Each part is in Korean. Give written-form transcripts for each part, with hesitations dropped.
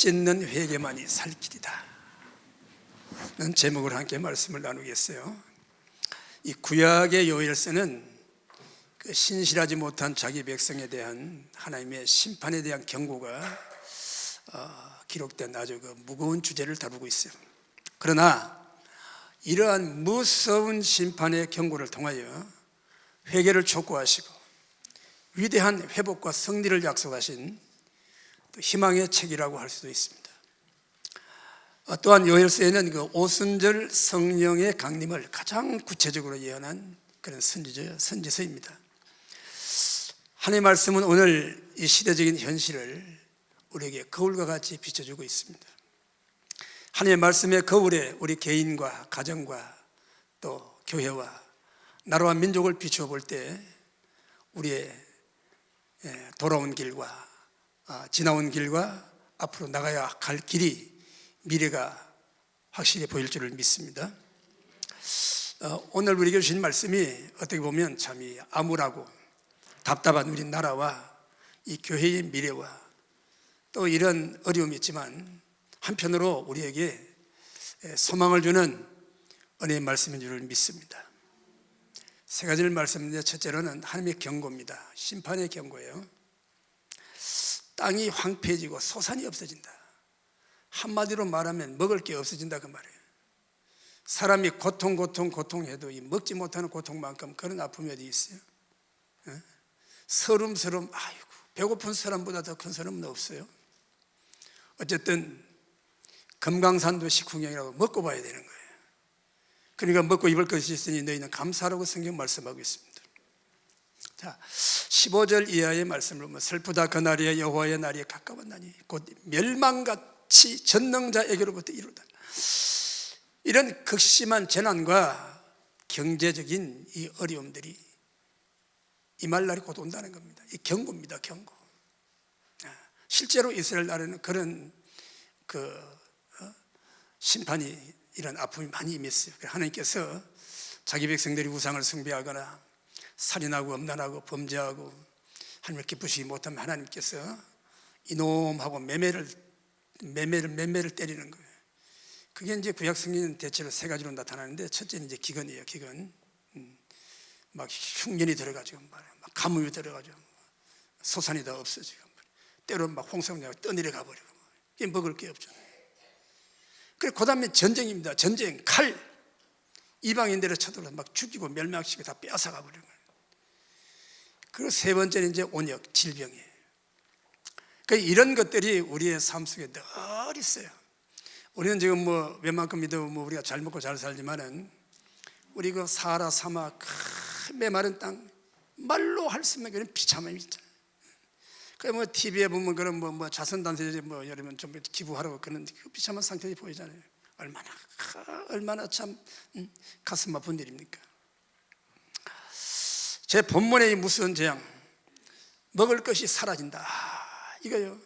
찢는 회개만이 살 길이다 는 제목으로 함께 말씀을 나누겠어요. 이 구약의 요엘서는 그 신실하지 못한 자기 백성에 대한 하나님의 심판에 대한 경고가 기록된 아주 그 무거운 주제를 다루고 있어요. 그러나 이러한 무서운 심판의 경고를 통하여 회개를 촉구하시고 위대한 회복과 승리를 약속하신 또 희망의 책이라고 할 수도 있습니다. 또한 요엘서에는 그 오순절 성령의 강림을 가장 구체적으로 예언한 그런 선지서입니다. 하나님의 말씀은 오늘 이 시대적인 현실을 우리에게 거울과 같이 비춰주고 있습니다. 하나님의 말씀의 거울에 우리 개인과 가정과 또 교회와 나라와 민족을 비추어 볼 때 우리의 돌아온 길과 지나온 길과 앞으로 나가야 갈 길이 미래가 확실히 보일 줄을 믿습니다. 오늘 우리에게 주신 말씀이 어떻게 보면 참 암울하고 답답한 우리 나라와 이 교회의 미래와 또 이런 어려움이 있지만 한편으로 우리에게 소망을 주는 은혜의 말씀인 줄을 믿습니다. 세 가지를 말씀드리는데 첫째로는 하나님의 경고입니다. 심판의 경고예요. 땅이 황폐해지고 소산이 없어진다. 한마디로 말하면 먹을 게 없어진다 그 말이에요. 사람이 고통해도 이 먹지 못하는 고통만큼 그런 아픔이 어디 있어요? 서름서름 아이고 배고픈 사람보다 더 큰 사람은 없어요. 어쨌든 금강산도 식후경이라고 먹고 봐야 되는 거예요. 그러니까 먹고 입을 것이 있으니 너희는 감사하라고 성경 말씀하고 있습니다. 자, 15절 이하의 말씀을 보면 슬프다 그날이여 여호와의 날이 가까웠나니 곧 멸망같이 전능자에게로부터 이루다. 이런 극심한 재난과 경제적인 이 어려움들이 임할 날이 곧 온다는 겁니다. 이 경고입니다. 경고. 실제로 이스라엘 나라는 그런 심판이 이런 아픔이 많이 임했어요. 하나님께서 자기 백성들이 우상을 숭배하거나 살인하고 음란하고 범죄하고 하나님을 기쁘시지 못하면 하나님께서 이놈하고 매매를 때리는 거예요. 그게 이제 구약 성경은 대체로 세 가지로 나타나는데 첫째는 이제 기근이에요. 기근. 막 흉년이 들어가지고 말이에요. 막 가뭄이 들어가지고 소산이 다 없어지고 때로는 막 홍성내가 떠내려 가버리고 이게 먹을 게 없잖아요. 그리고 그 다음에 전쟁입니다. 전쟁, 칼. 이방인들을 쳐들어서 막 죽이고 멸망시키고 다 빼앗아가 버리는 거예요. 그리고 세 번째는 이제 온역, 질병이에요. 그러니까 이런 것들이 우리의 삶 속에 늘 있어요. 우리는 지금 웬만큼이도 우리가 잘 먹고 잘 살지만은 우리 그 사하라 사막 큰 메마른 땅 말로 할 수 없는 그런 비참함이 있잖아요. 그 TV에 보면 그런 자선단체에 여러분 좀 기부하라고 그런 그 비참한 상태가 보이잖아요. 얼마나 참 가슴 아픈 일입니까? 제 본문의 이 무서운 재앙, 먹을 것이 사라진다. 이거요.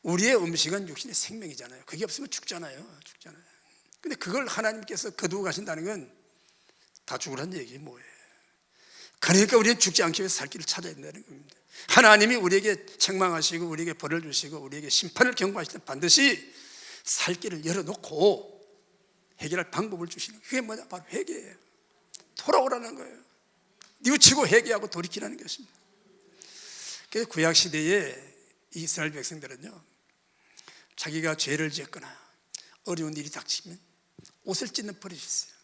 우리의 음식은 육신의 생명이잖아요. 그게 없으면 죽잖아요. 근데 그걸 하나님께서 거두고 가신다는 건 다 죽으라는 얘기 뭐예요? 그러니까 우리는 죽지 않기 위해서 살 길을 찾아야 된다는 겁니다. 하나님이 우리에게 책망하시고 우리에게 벌을 주시고 우리에게 심판을 경고하실 때 반드시 살 길을 열어놓고 해결할 방법을 주시는 거예요. 그게 뭐냐? 바로 회개예요. 돌아오라는 거예요. 뉘우치고 회개하고 돌이키라는 것입니다. 그래서 구약시대에 이스라엘 백성들은요, 자기가 죄를 지었거나 어려운 일이 닥치면 옷을 찢는 버릇이 있어요.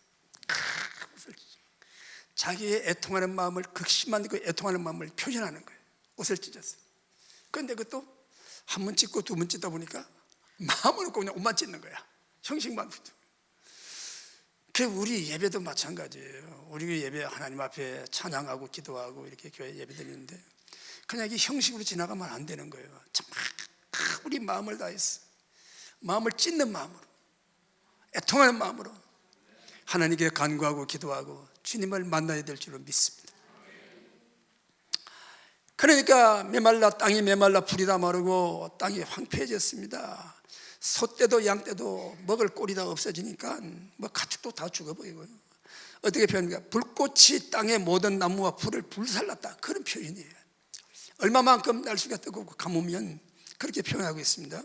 자기의 애통하는 마음을, 극심한 그 애통하는 마음을 표현하는 거예요. 옷을 찢었어요. 그런데 그것도 한 번 찢고 두 번 찢다 보니까 마음을 놓고 그냥 옷만 찢는 거야. 형식만 붙어. 그 우리 예배도 마찬가지예요. 우리 예배 하나님 앞에 찬양하고 기도하고 이렇게 교회 예배 드리는데 그냥 이게 형식으로 지나가면 안 되는 거예요. 참 우리 마음을 다해서 마음을 찢는 마음으로, 애통하는 마음으로 하나님께 간구하고 기도하고 주님을 만나야 될 줄로 믿습니다. 그러니까 땅이 메말라 불이 다 마르고 땅이 황폐해졌습니다. 소떼도 양떼도 먹을 꼴이 다 없어지니까 가축도 다 죽어버리고요. 어떻게 표현합니까? 불꽃이 땅의 모든 나무와 풀을 불살랐다, 그런 표현이에요. 얼마만큼 날씨가 뜨겁고 가뭄이면 그렇게 표현하고 있습니다.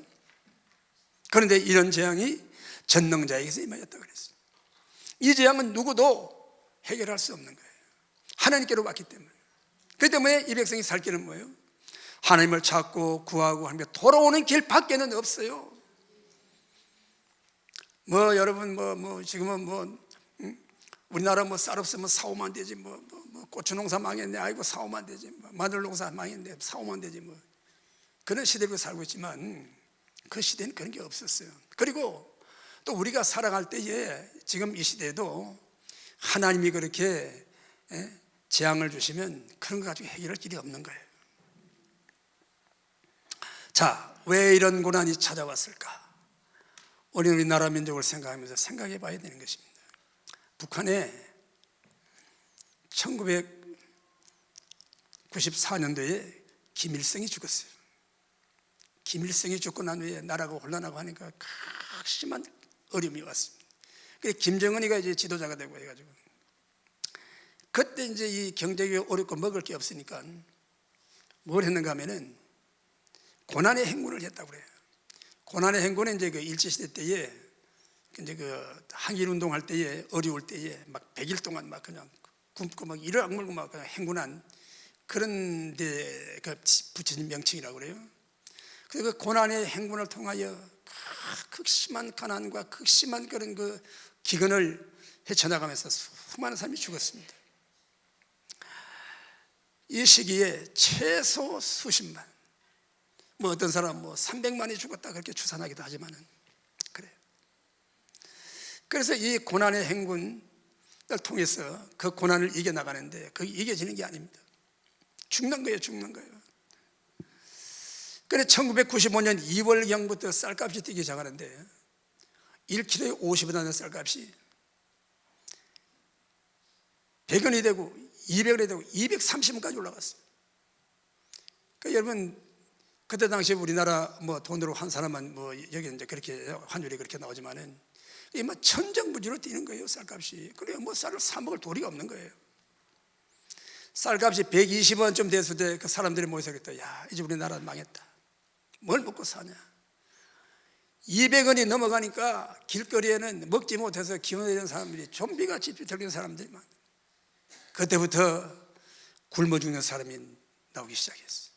그런데 이런 재앙이 전능자에게서 임하였다 그랬어요. 이 재앙은 누구도 해결할 수 없는 거예요. 하나님께로 왔기 때문에. 그렇기 때문에 이 백성이 살 길은 뭐예요? 하나님을 찾고 구하고 하며 돌아오는 길 밖에는 없어요. 여러분 지금은 우리나라 쌀 없으면 사오면 되지, 고추 농사 망했네, 아이고 사오면 되지, 마늘 농사 망했네, 사오면 되지, 그런 시대로 살고 있지만 그 시대는 그런 게 없었어요. 그리고 또 우리가 살아갈 때에 지금 이 시대에도 하나님이 그렇게 재앙을 주시면 그런 거 가지고 해결할 길이 없는 거예요. 자, 왜 이런 고난이 찾아왔을까? 우리나라 민족을 생각하면서 생각해 봐야 되는 것입니다. 북한에 1994년도에 김일성이 죽었어요. 김일성이 죽고 난 후에 나라가 혼란하고 하니까 심한 어려움이 왔습니다. 그래서 김정은이가 이제 지도자가 되고 해가지고 그때 이제 이 경제가 어렵고 먹을 게 없으니까 뭘 했는가 하면은 고난의 행군을 했다고 그래요. 고난의 행군은 이제 그 일제시대 때에 이제 그 항일운동 할 때에 어려울 때에 막 100일 동안 막 그냥 굶고 막 이를 악물고 막 그냥 행군한 그런 데 붙여진 명칭이라고 그래요. 그래서 그 고난의 행군을 통하여 극심한 가난과 극심한 그런 그 기근을 헤쳐나가면서 수많은 사람이 죽었습니다. 이 시기에 최소 수십만, 어떤 사람 300만이 죽었다 그렇게 추산하기도 하지만은 그래요. 그래서 이 고난의 행군을 통해서 그 고난을 이겨나가는데 그게 이겨지는 게 아닙니다. 죽는 거예요, 죽는 거예요. 그래서 1995년 2월경부터 쌀값이 뛰기 시작하는데 1kg에 50원 하는 쌀값이 100원이 되고 200원이 되고 230원까지 올라갔어요. 그러니까 여러분 그때 당시에 우리나라 돈으로 한 사람만 여기 이제 그렇게 환율이 그렇게 나오지만은 이게 천정부지로 뛰는 거예요, 쌀값이. 그래요, 쌀을 사 먹을 도리가 없는 거예요. 쌀값이 120원쯤 됐을 때 그 사람들이 모여서 그랬다. 야, 이제 우리나라 망했다. 뭘 먹고 사냐? 200원이 넘어가니까 길거리에는 먹지 못해서 기어내는 사람들이 좀비같이 들리는 사람들이 많아요. 그때부터 굶어 죽는 사람이 나오기 시작했어요.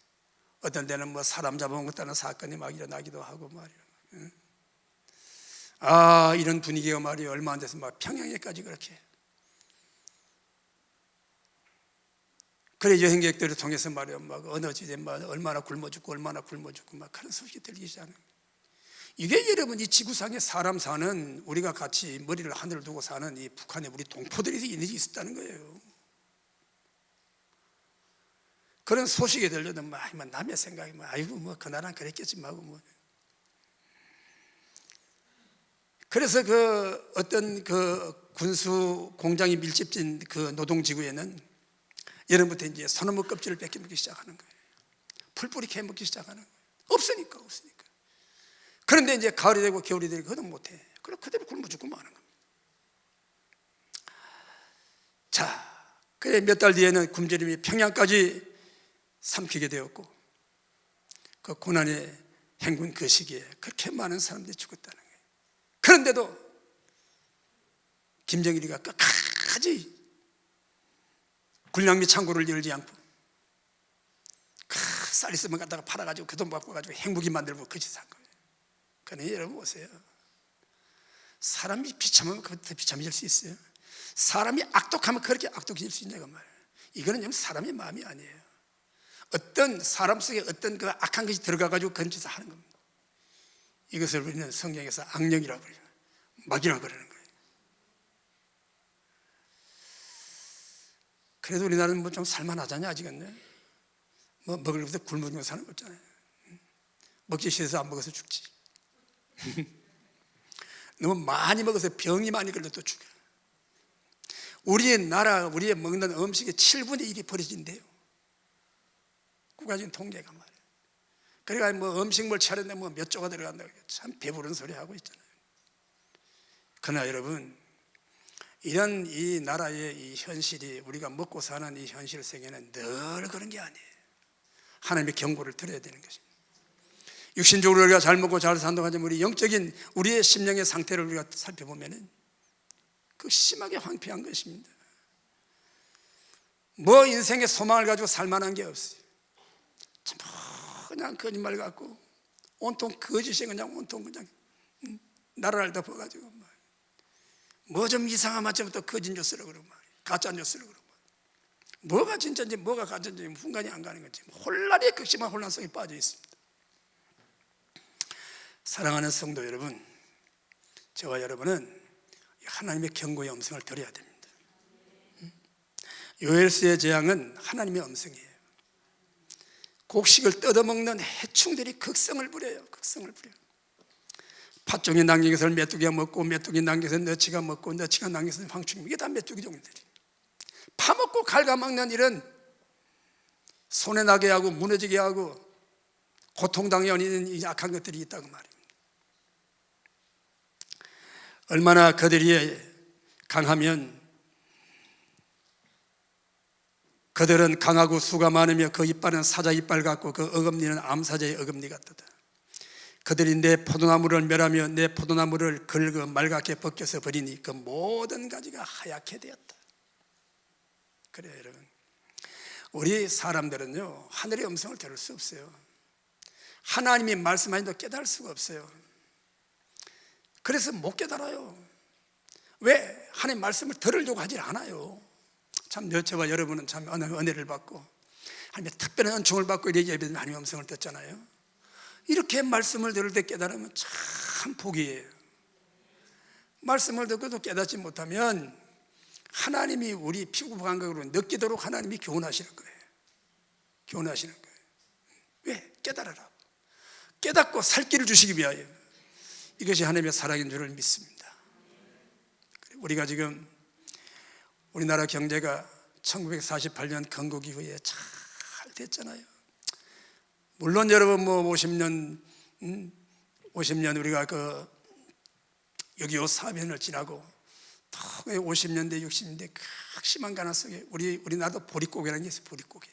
어떤 데는 사람 잡아먹었다는 사건이 막 일어나기도 하고 말이에요. 이런 분위기가 말이에요. 얼마 안 돼서 막 평양에까지 그렇게. 그래 여행객들을 통해서 말이에요. 막 어느 지대 얼마나 굶어 죽고 막 그런 소식이 들리기 시작해요. 이게 여러분 이 지구상에 사람 사는 우리가 같이 머리를 하늘을 두고 사는 이 북한에 우리 동포들이 있었다는 거예요. 그런 소식이 들려도 남의 생각이 아이고 그 나라는 그랬겠지 하고 그래서 그 어떤 그 군수 공장이 밀집된 그 노동지구에는 여름부터 이제 소나무 껍질을 뺏겨 먹기 시작하는 거예요. 풀뿌리 캐 먹기 시작하는 거예요. 없으니까. 그런데 이제 가을이 되고 겨울이 되고 그것도 못해. 그래 그대로 굶어 죽고 마는 겁니다. 자, 그래 몇 달 뒤에는 굶주림이 평양까지 삼키게 되었고 그 고난의 행군 그 시기에 그렇게 많은 사람들이 죽었다는 거예요. 그런데도 김정일이가 끝까지 군량미 창고를 열지 않고 쌀 있으면 갖다가 팔아가지고 그 돈 바꿔가지고 행복이 만들고 그 짓을 한 거예요. 그러니 여러분 보세요. 사람이 비참하면 그것도 비참해질 수 있어요. 사람이 악독하면 그렇게 악독해질 수 있냐고 말이에요. 이거는 사람의 마음이 아니에요. 어떤 사람 속에 어떤 그 악한 것이 들어가가지고 그런 짓을 하는 겁니다. 이것을 우리는 성경에서 악령이라고 그래요. 마귀라고 그러는 거예요. 그래도 우리나라는 좀 살만하잖아요, 아직은. 먹을 것도 굶어 죽는 사는 거 없잖아요. 먹기 싫어서 안 먹어서 죽지. 너무 많이 먹어서 병이 많이 걸려도 죽어요. 우리의 나라, 우리의 먹는 음식의 7분의 1이 버려진대요. 국가적인 통계가 말이에요. 그러니까 음식물 차렸는데 몇 조가 들어간다고 참 배부른 소리 하고 있잖아요. 그러나 여러분, 이런 이 나라의 이 현실이 우리가 먹고 사는 이 현실 세계는 늘 그런 게 아니에요. 하나님의 경고를 들어야 되는 것입니다. 육신적으로 우리가 잘 먹고 잘 산다고 하지만 우리 영적인 우리의 심령의 상태를 우리가 살펴보면 그 심하게 황폐한 것입니다. 뭐 인생의 소망을 가지고 살만한 게 없어요. 전부 그냥 거짓말 같고 온통 거짓이 그냥 온통 그냥 나라를 덮어가지고 뭐 좀 이상하면 또 거짓 뉴스를 그러고 가짜 뉴스를 그러고 뭐가 진짜인지 뭐가 가짜인지 분간이 안 가는 거지. 혼란의 극심한 혼란성에 빠져 있습니다. 사랑하는 성도 여러분, 저와 여러분은 하나님의 경고의 음성을 들어야 됩니다. 요엘서의 재앙은 하나님의 음성이에요. 곡식을 뜯어먹는 해충들이 극성을 부려요. 극성을 부려요. 팥종이 남긴 것을 메뚜기가 먹고 메뚜기 남긴 것을 너치가 먹고 너치가 남긴 것을 황충이, 이게 다 메뚜기 종들이 파먹고 갉아먹는 일은 손에 나게 하고 무너지게 하고 고통당해 있는 이 악한 것들이 있다고 말입니다. 얼마나 그들이 강하면 그들은 강하고 수가 많으며 그 이빨은 사자 이빨 같고 그 어금니는 암사자의 어금니 같도다. 그들이 내 포도나무를 멸하며 내 포도나무를 긁어 말갛게 벗겨서 버리니 그 모든 가지가 하얗게 되었다. 그래요 여러분, 우리 사람들은요 하늘의 음성을 들을 수 없어요. 하나님이 말씀하신다고 깨달을 수가 없어요. 그래서 못 깨달아요. 왜? 하나님 말씀을 들으려고 하질 않아요. 참 저와 여러분은 참 은혜를 받고 하나님의 특별한 은총을 받고 이렇게 예배드리면 하나님의 음성을 듣잖아요. 이렇게 말씀을 들을 때 깨달으면 참 복이에요. 말씀을 듣고도 깨닫지 못하면 하나님이 우리 피부 감각으로 느끼도록 하나님이 교훈하시는 거예요. 교훈하시는 거예요. 왜? 깨달아라. 깨닫고 살 길을 주시기 위하여. 이것이 하나님의 사랑인 줄을 믿습니다. 우리가 지금 우리나라 경제가 1948년 건국 이후에 잘 됐잖아요. 물론 여러분 뭐 50년 우리가 그 6.25 사변을 지나고 또 50년대 60년대 극심한 가난 속에 우리나라도 보릿고개라는 게 있어요. 보릿고개.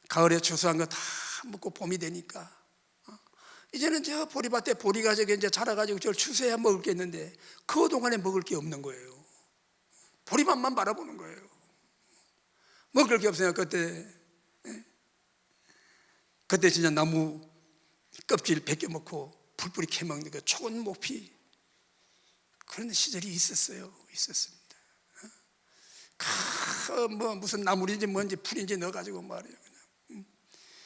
가을에 추수한 거 다 먹고 봄이 되니까 이제는 저 보리밭에 보리가 저기 이제 자라가지고 저를 추수해야 먹을 게 있는데 그 동안에 먹을 게 없는 거예요. 보리밭만 바라보는 거예요. 먹을 게 없으니까 그때 진짜 나무 껍질 벗겨 먹고 풀뿌리 캐먹는 그 초원 모피 그런 시절이 있었습니다. 뭐 무슨 나물인지 뭔지 풀인지 넣어가지고 말이에요. 그냥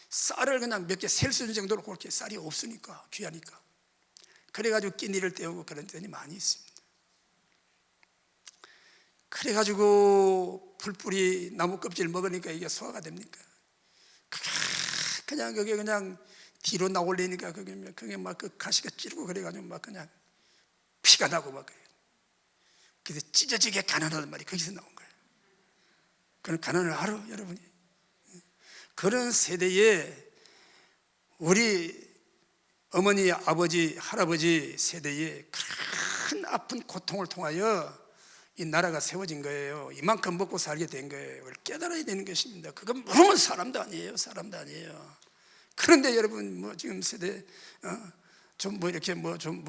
쌀을 그냥 몇 개 셀 수 있는 정도로 그렇게 쌀이 없으니까 귀하니까 그래가지고 끼니를 때우고 그런 데이 많이 있습니다. 그래가지고 풀뿌리 나무 껍질 먹으니까 이게 소화가 됩니까? 그냥 그게 그냥 뒤로 나올리니까 그게 막 그 가시가 찌르고 그래가지고 막 그냥 피가 나고 막 그래요. 그래서 찢어지게 가난하단 말이 거기서 나온 거예요. 그런 가난을 알아 여러분이? 그런 세대에 우리 어머니, 아버지, 할아버지 세대에 큰 아픈 고통을 통하여 이 나라가 세워진 거예요. 이만큼 먹고 살게 된 거예요. 그걸 깨달아야 되는 것입니다. 그건 모르면 사람도 아니에요. 사람도 아니에요. 그런데 여러분 뭐 지금 세대 좀 뭐 이렇게 뭐 좀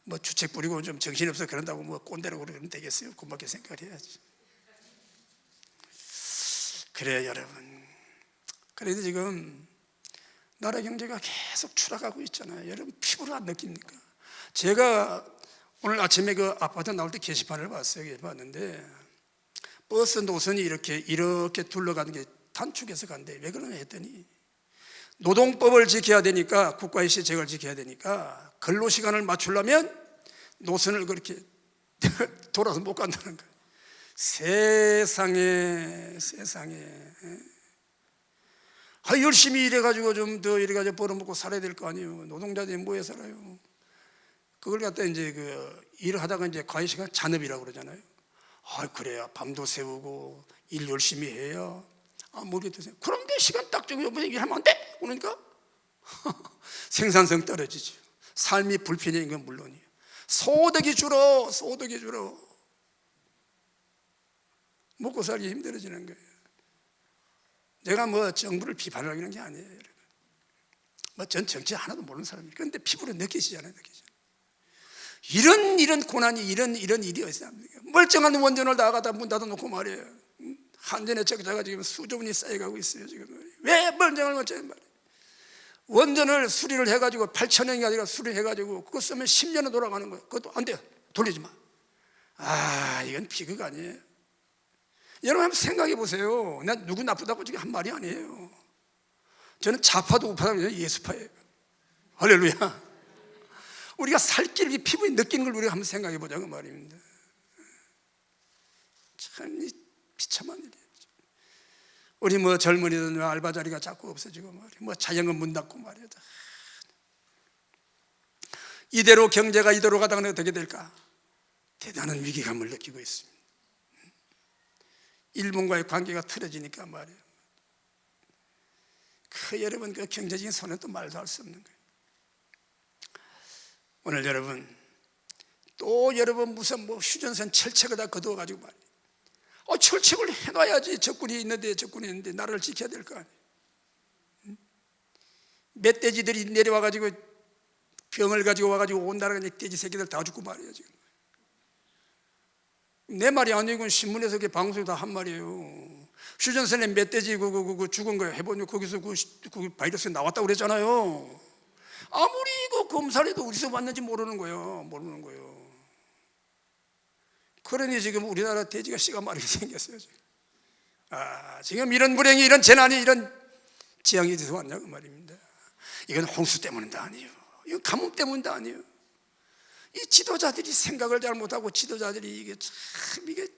뭐 주책 부리고 좀 정신없어 그런다고 뭐 꼰대라고 그러면 되겠어요? 고맙게 생각을 해야지. 그래요 여러분. 그래도 지금 나라 경제가 계속 추락하고 있잖아요. 여러분 피부로 안 느낍니까? 제가 오늘 아침에 그 아파트 나올 때 게시판을 봤어요. 봤는데 버스 노선이 이렇게 둘러가는 게 단축해서 간대. 왜 그러냐 했더니 노동법을 지켜야 되니까, 국가의 시책을 지켜야 되니까 근로시간을 맞추려면 노선을 그렇게 돌아서 못 간다는 거예요. 세상에 열심히 일해가지고 좀 더 일해가지고 벌어먹고 살아야 될 거 아니에요. 노동자들이 뭐해 살아요? 그걸 갖다 이제 일을 하다가 이제 과외시간 잔업이라고 그러잖아요. 그래야 밤도 새우고 일 열심히 해야 모르겠어요. 그런데 시간 딱 정해서 일하면 안 돼? 그러니까 생산성 떨어지죠. 삶이 불편해진 건 물론이에요. 소득이 줄어. 먹고 살기 힘들어지는 거예요. 내가 뭐 정부를 비판하려는 게 아니에요. 여러분. 전 정치 하나도 모르는 사람이에요. 그런데 피부로 느끼시잖아요. 이런 고난이 이런 일이 어디서 납니까? 멀쩡한 원전을 나가다 문 닫아놓고 말이에요. 한전의 적자가 지금 수조 원이 쌓여가고 있어요. 지금 왜 멀쩡한 원전을 말이에요. 원전을 수리를 해가지고 8,000원이 아니라 수리해가지고 그거 쓰면 10년은 돌아가는 거예요. 그것도 안 돼요. 돌리지 마. 이건 비극 아니에요. 여러분 한번 생각해 보세요. 난 누구 나쁘다고 지금 한 말이 아니에요. 저는 좌파도 우파도 예수파예요. 할렐루야. 우리가 살 길을 피부에 느끼는 걸 우리가 한번 생각해 보자고 말입니다. 참 비참한 일이에요. 우리 젊은이들 알바 자리가 자꾸 없어지고 말이에요. 자영업 문 닫고 말이에요. 이대로 경제가 이대로 가다가 어떻게 될까? 대단한 위기감을 느끼고 있습니다. 일본과의 관계가 틀어지니까 말이에요. 여러분 그 경제적인 손해 또 말도 할 수 없는 거예요. 오늘 여러분 또 여러분 무슨 휴전선 철책을 다 거두어가지고 말이에요. 철책을 해놔야지. 적군이 있는데 나라를 지켜야 될 거 아니에요. 멧돼지들이 내려와가지고 병을 가지고 와가지고 온 나라가 돼지 새끼들 다 죽고 말이에요. 지금 내 말이 아니고 신문에서 방송에 다 한 말이에요. 휴전선에 멧돼지 죽은 거 해보니 거기서 그 바이러스 나왔다고 그랬잖아요. 아무리 검사를 해도 어디서 왔는지 모르는 거예요. 그러니 지금 우리나라 돼지가 씨가 마르게 생겼어요. 지금 이런 불행이, 이런 재난이, 이런 재앙이 어디서 왔냐고 말입니다. 이건 홍수 때문도 아니에요. 이건 가뭄 때문도 아니에요. 이 지도자들이 생각을 잘못하고 지도자들이 이게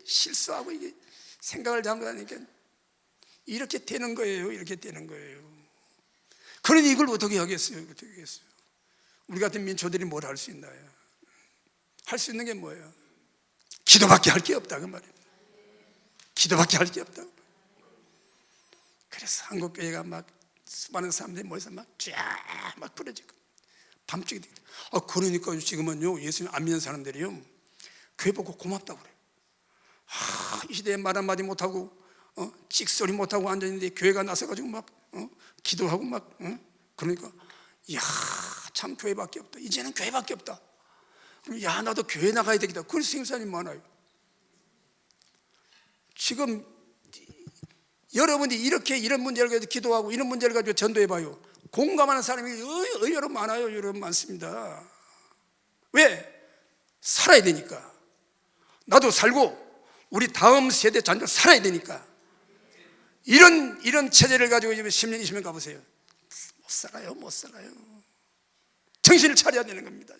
실수하고 이게 생각을 잘못하니까 이렇게 되는 거예요. 그러니 이걸 어떻게 하겠어요? 우리 같은 민초들이 뭘 할 수 있나요? 할 수 있는 게 뭐예요? 기도밖에 할 게 없다 그 말입니다. 기도밖에 할 게 없다. 그래서 한국교회가 수많은 사람들이 모여서 막 부러지고 밤중에 그러니까 지금은요 예수님 안 믿는 사람들이요 교회 보고 고맙다고 그래요. 이 시대에 말 한마디 못하고 찍소리 못하고 앉아있는데 교회가 나서가지고 기도하고 그러니까 참 교회밖에 없다. 이제는 교회밖에 없다. 그럼 나도 교회 나가야 되겠다. 그래서 생사님 많아요. 지금 여러분이 이런 문제를 가지고 기도하고 이런 문제를 가지고 전도해봐요. 공감하는 사람이 의외로 많아요. 여러분 많습니다. 왜? 살아야 되니까. 나도 살고 우리 다음 세대 자녀도 살아야 되니까. 이런 체제를 가지고 10년 20년 가보세요. 못 살아요. 정신을 차려야 되는 겁니다.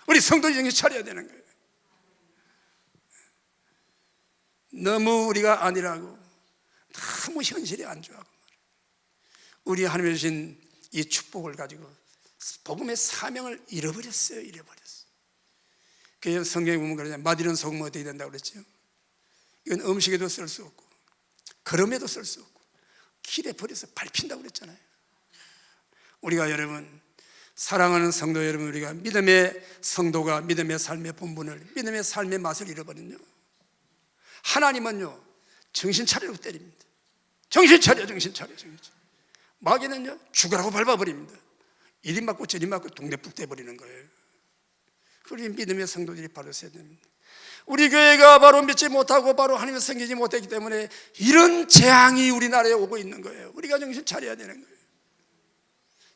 우리 성도들 정신 차려야 되는 거예요. 너무 우리가 아니라고 너무 현실이 안 좋아하고 우리 하나님 주신 이 축복을 가지고 복음의 사명을 잃어버렸어요. 그 성경에 보면 그러잖아요. 맛있는 소금은 어떻게 된다고 그랬죠? 이건 음식에도 쓸 수 없고 걸음에도 쓸 수 없고 길에 버려서 밟힌다고 그랬잖아요. 우리가 여러분 사랑하는 성도 여러분, 우리가 믿음의 성도가 믿음의 삶의 본분을, 믿음의 삶의 맛을 잃어버렸요. 하나님은요 정신 차리라고 때립니다. 정신 차려. 마귀는요 죽으라고 밟아버립니다. 이리 맞고 저리 맞고 동네북 돼버리는 거예요. 우리 믿음의 성도들이 바로 서야 됩니다. 우리 교회가 바로 믿지 못하고 바로 하나님을 섬기지 못했기 때문에 이런 재앙이 우리나라에 오고 있는 거예요. 우리가 정신 차려야 되는 거예요.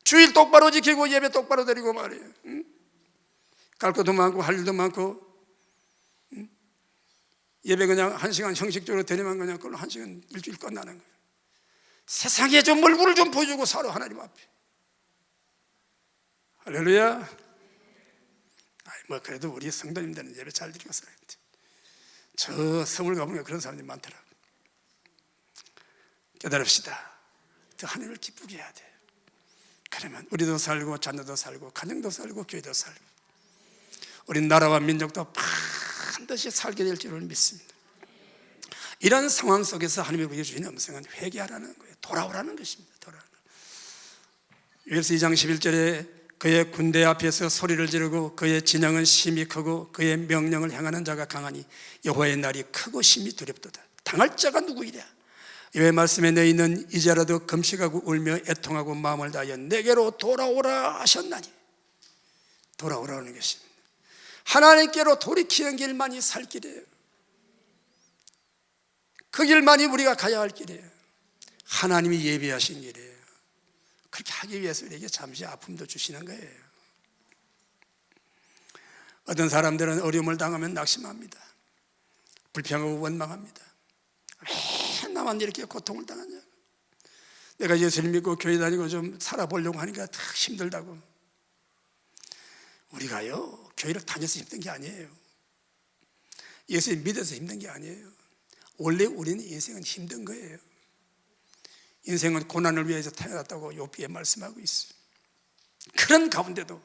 주일 똑바로 지키고 예배 똑바로 드리고 말이에요. 갈 것도 많고 할 일도 많고 예배 그냥 1시간 형식적으로 드리면 그냥 그걸로 1시간 일주일 끝나는 거예요. 세상에 좀 얼굴을 좀 보여주고 살아 하나님 앞에. 할렐루야. 그래도 우리 성도님들은 예배 잘 드리고 살아야 돼. 저 서울 가보면 그런 사람들이 많더라고요. 깨달읍시다. 더 하나님을 기쁘게 해야 돼. 그러면 우리도 살고 자녀도 살고 가정도 살고 교회도 살고 우리 나라와 민족도 반드시 살게 될 줄을 믿습니다. 이런 상황 속에서 하나님이 보여주시는 음성은 회개하라는 거예요. 돌아오라는 것입니다. 요엘서 2장 11절에 그의 군대 앞에서 소리를 지르고 그의 진영은 심히 크고 그의 명령을 행하는 자가 강하니 여호와의 날이 크고 심히 두렵도다. 당할 자가 누구이랴? 이 말씀에 내 있는 이제라도 금식하고 울며 애통하고 마음을 다하여 내게로 돌아오라 하셨나니, 돌아오라는 것입니다. 하나님께로 돌이키는 길만이 살 길이에요. 그 길만이 우리가 가야 할 길이에요. 하나님이 예비하신 길이에요. 그렇게 하기 위해서 우리에게 잠시 아픔도 주시는 거예요. 어떤 사람들은 어려움을 당하면 낙심합니다. 불평하고 원망합니다. 왜 나만 이렇게 고통을 당하냐, 내가 예수를 믿고 교회 다니고 좀 살아보려고 하니까 다 힘들다고. 우리가요, 교회를 다녀서 힘든 게 아니에요. 예수를 믿어서 힘든 게 아니에요. 원래 우리는 인생은 힘든 거예요. 인생은 고난을 위해서 태어났다고 욥기에 말씀하고 있어요. 그런 가운데도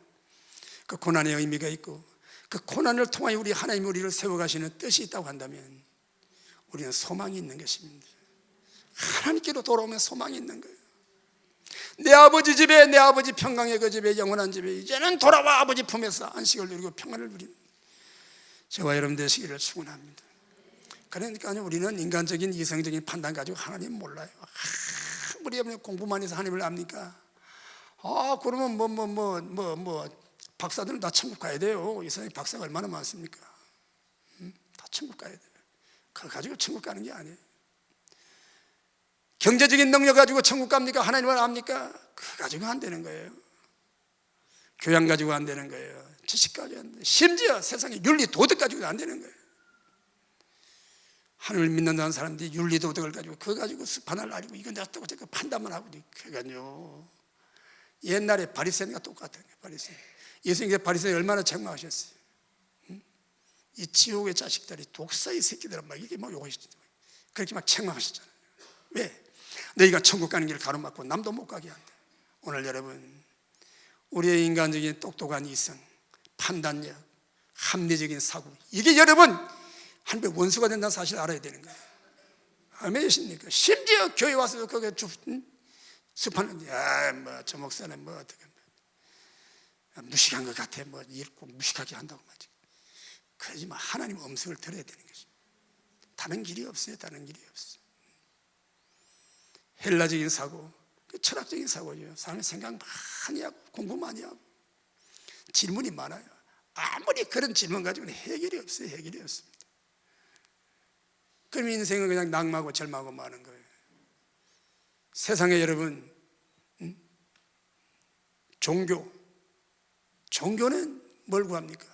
그 고난의 의미가 있고, 그 고난을 통하여 우리 하나님이 우리를 세워가시는 뜻이 있다고 한다면 우리는 소망이 있는 것입니다. 하나님께로 돌아오면 소망이 있는 거예요. 내 아버지 집에, 내 아버지 평강의 그 집에, 영원한 집에 이제는 돌아와 아버지 품에서 안식을 누리고 평안을 누리는 저와 여러분 되시기를 축원합니다. 그러니까요, 우리는 인간적인 이성적인 판단 가지고 하나님 몰라요. 우리 공부만 해서 하나님을 압니까? 그러면 박사들은 다 천국 가야 돼요. 이 세상에 박사가 얼마나 많습니까? 다 천국 가야 돼요. 그거 가지고 천국 가는 게 아니에요. 경제적인 능력 가지고 천국 갑니까? 하나님을 압니까? 그거 가지고 안 되는 거예요. 교양 가지고 안 되는 거예요. 지식 가지고 안 돼요. 심지어 세상에 윤리 도덕 가지고도 안 되는 거예요. 하나님을 믿는다는 사람들이 윤리 도덕을 가지고 그거 가지고 판단을 알고 이건 내가 또 판단만 하고 그러니까요. 옛날에 바리새인과 똑같은 거예요. 바리새인. 예수님께서 바리새인 얼마나 책망하셨어요. 이 지옥의 자식들이 독사의 새끼들은 막 이렇게 막 욕하시잖아요. 그렇게 막 책망하셨잖아요. 왜? 너희가 천국 가는 길을 가로막고 남도 못 가게 한다. 오늘 여러분, 우리의 인간적인 똑똑한 이성, 판단력, 합리적인 사고, 이게 여러분 한배 원수가 된다는 사실을 알아야 되는 거예요. 아멘이십니까? 심지어 교회 와서 거기에 습하는 저 목사는 어떻게 무식한 것 같아, 읽고 무식하게 한다고 말이지. 그러지만 하나님 음성을 들어야 되는 것입니다. 다른 길이 없어요. 다른 길이 없어요. 헬라적인 사고, 철학적인 사고죠. 사람이 생각 많이 하고 공부 많이 하고 질문이 많아요. 아무리 그런 질문 가지고는 해결이 없어요. 해결이 없습니다. 그럼 인생은 그냥 낙마하고 절망하고 마는 거예요. 세상에 여러분, 종교는 뭘 구합니까?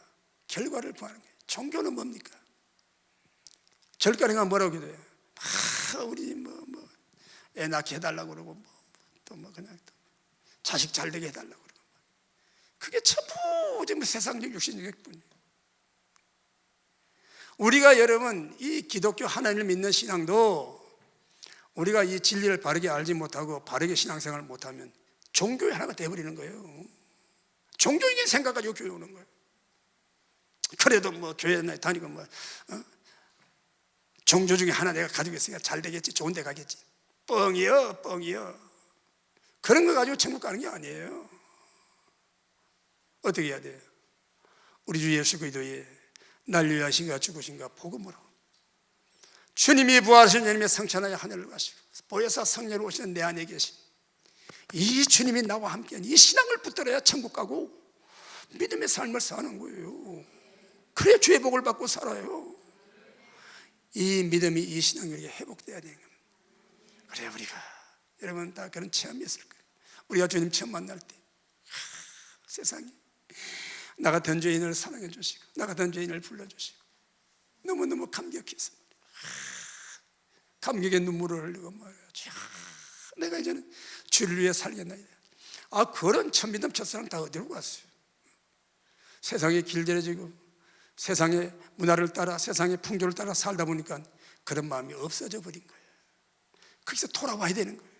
결과를 구하는 거예요. 종교는 뭡니까? 절간에가 뭐라고 기도해요? 우리 애 낳게 해달라고 그러고 그냥 자식 잘 되게 해달라고 그러고, 그게 전부 지금 세상적 육신적 뿐이에요. 우리가 여러분 이 기독교 하나님을 믿는 신앙도 우리가 이 진리를 바르게 알지 못하고 바르게 신앙생활을 못하면 종교의 하나가 되어버리는 거예요. 종교적인 생각 가지고 교회 오는 거예요. 그래도 교회 다니고 종교 중에 하나 내가 가지고 있으니까 잘 되겠지, 좋은 데 가겠지. 뻥이요. 그런 거 가지고 천국 가는 게 아니에요. 어떻게 해야 돼요? 우리 주 예수 그리스도의 날 위하여 하신가 죽으신가 복음으로 주님이 부활하신 주님의 성천하여 하늘을 가시고 보혜사 성령을 오시는 내 안에 계신 이 주님이 나와 함께한 이 신앙을 붙들어야 천국 가고 믿음의 삶을 사는 거예요. 그래야 주의 복을 받고 살아요. 이 믿음이, 이 신앙이 회복돼야 되는 겁니다. 그래 우리가 여러분 다 그런 체험이 있을 거예요. 우리가 주님 처음 만날 때 세상에 나 같은 죄인을 사랑해 주시고 나 같은 죄인을 불러주시고 너무너무 감격해서 감격의 눈물을 흘리고 말이야. 내가 이제는 주를 위해 살겠나이다. 그런 천미담 첫사랑 다 어디로 갔어요? 세상에 길들여지고 세상의 문화를 따라 세상의 풍조를 따라 살다 보니까 그런 마음이 없어져 버린 거예요. 거기서 돌아와야 되는 거예요.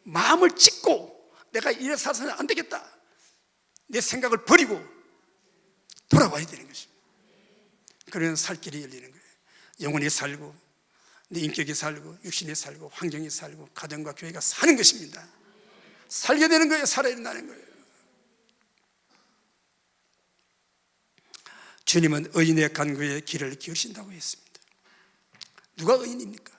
마음을 찢고 내가 이래 살아서는 안 되겠다, 내 생각을 버리고 돌아와야 되는 것입니다. 그러면 살 길이 열리는 거예요. 영혼이 살고 내 인격이 살고 육신이 살고 환경이 살고 가정과 교회가 사는 것입니다. 살게 되는 거예요. 살아야 된다는 거예요. 주님은 의인의 간구에 귀를 기울이신다고 했습니다. 누가 의인입니까?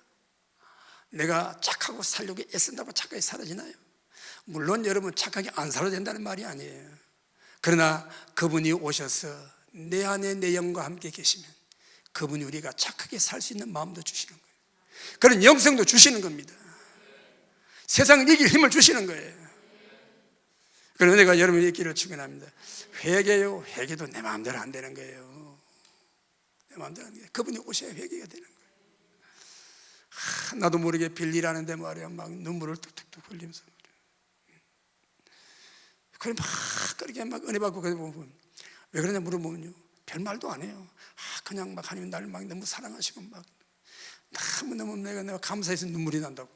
내가 착하고 살려고 애쓴다고 착하게 사라지나요? 물론 여러분 착하게 안 살아도 된다는 말이 아니에요. 그러나 그분이 오셔서 내 안에 내 영과 함께 계시면 그분이 우리가 착하게 살 수 있는 마음도 주시는 거예요. 그런 영성도 주시는 겁니다. 세상을 이길 힘을 주시는 거예요. 그래서 내가 여러분의 길을 축원합니다. 회개요. 회개도 내 마음대로 안 되는 거예요. 내 마음대로 안 돼요. 그분이 오셔야 회개가 되는 거예요. 나도 모르게 빌리라는데 말이야 막 눈물을 뚝뚝뚝 흘리면서 그래 막 그렇게 막 은혜 받고 그래 보면 왜 그러냐 물어보면요 별 말도 안 해요. 그냥 막 하나님 나를 막 너무 사랑하시고 막 너무 내가 감사해서 눈물이 난다고.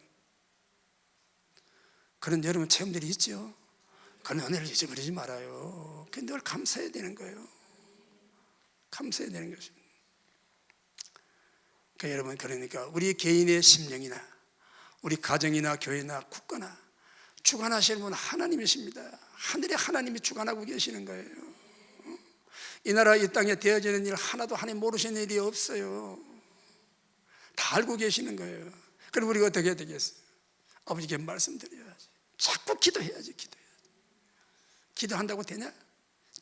그런 여러분 체험들이 있죠. 그런 은혜를 잊어버리지 말아요. 늘 감사해야 되는 거예요. 감사해야 되는 것입니다. 그러니까 여러분 그러니까 우리 개인의 심령이나 우리 가정이나 교회나 국가나 주관하시는 분은 하나님이십니다. 하늘에 하나님이 주관하고 계시는 거예요. 이 나라 이 땅에 되어지는 일 하나도 하나님 모르시는 일이 없어요. 다 알고 계시는 거예요. 그럼 우리가 어떻게 해야 되겠어요? 아버지께 말씀드려야지. 자꾸 기도해야지. 기도한다고 되냐?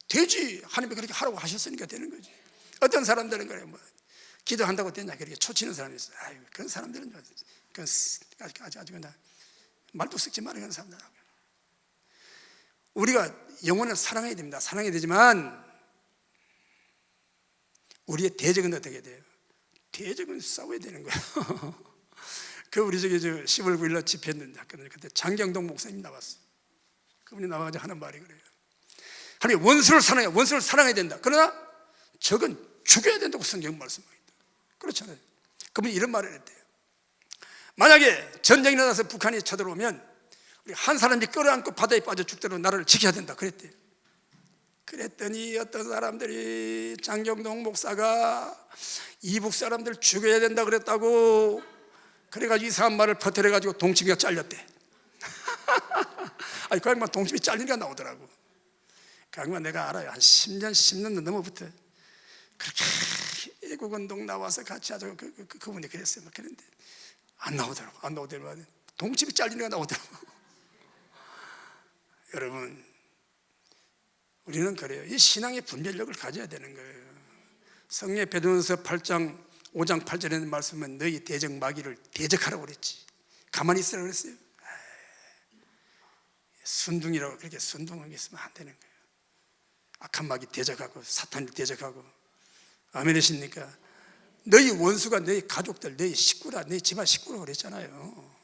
되지. 하나님이 그렇게 하라고 하셨으니까 되는 거지. 어떤 사람들은 그래 뭐 기도한다고 되냐 그렇게 초치는 사람이 있어요. 아유, 그런 사람들은 그건 아주 그냥 말도 섞지 말아요. 그런 사람들하고 우리가 영혼을 사랑해야 됩니다. 사랑해야 되지만 우리의 대적은 어떻게 돼요? 대적은 싸워야 되는 거예요. 우리 저기 10월 9일 날 집회했는데 그때 장경동 목사님 나왔어요. 그분이 나와가지고 하는 말이 그래요. 하나님 원수를 사랑해, 원수를 사랑해야 된다. 그러나 적은 죽여야 된다고 성경 말씀합니다. 그렇잖아요. 그분이 이런 말을 했대요. 만약에 전쟁이 일어나서 북한이 쳐들어오면 우리 한 사람이 끌어안고 바다에 빠져 죽도록 나라를 지켜야 된다 그랬대요. 그랬더니 어떤 사람들이 장경동 목사가 이북 사람들 죽여야 된다 그랬다고 그래가지고 이상한 말을 퍼뜨려가지고 동치미가 잘렸대. 아니 그 양반 동치미 잘리니까 나오더라고. 그 양반 내가 알아요. 한 10년 10년 넘어부터 그렇게 애국운동 나와서 같이 하자고 그분이 그랬어요. 막 그랬는데 안 나오더라고. 안 나오더라고. 동치미 잘리니까 나오더라고. 여러분 우리는 그래요. 이 신앙의 분별력을 가져야 되는 거예요. 성령 베드로전서 8장 5장 8절에 있는 말씀은 너희 대적 마귀를 대적하라고 그랬지. 가만히 있으라고 그랬어요. 순둥이라고 그렇게 순둥하게 있으면 안 되는 거예요. 악한 마귀 대적하고 사탄을 대적하고. 아멘이십니까? 너희 원수가 너희 가족들, 너희 식구라, 너희 집안 식구라고 그랬잖아요.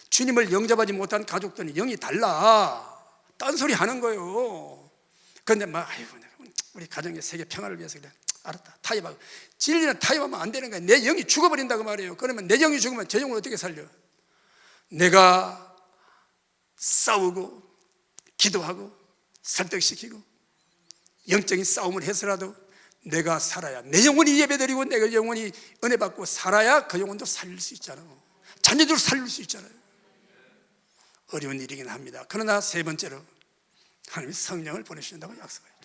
주님을 영접하지 못한 가족들은 영이 달라. 딴소리 하는 거예요. 그런데 막 아이고 우리 가정의 세계 평화를 위해서 그래. 알았다. 타협하고. 진리는 타협하면 안 되는 거야. 내 영이 죽어버린다고 말이에요. 그러면 내 영이 죽으면 제 영을 어떻게 살려? 내가 싸우고 기도하고 설득시키고 영적인 싸움을 해서라도 내가 살아야 내 영혼이 예배드리고 내가 영혼이 은혜 받고 살아야 그 영혼도 살릴 수 있잖아요. 자녀들 살릴 수 있잖아요. 어려운 일이긴 합니다. 그러나 세 번째로 하나님이 성령을 보내주신다고 약속해요.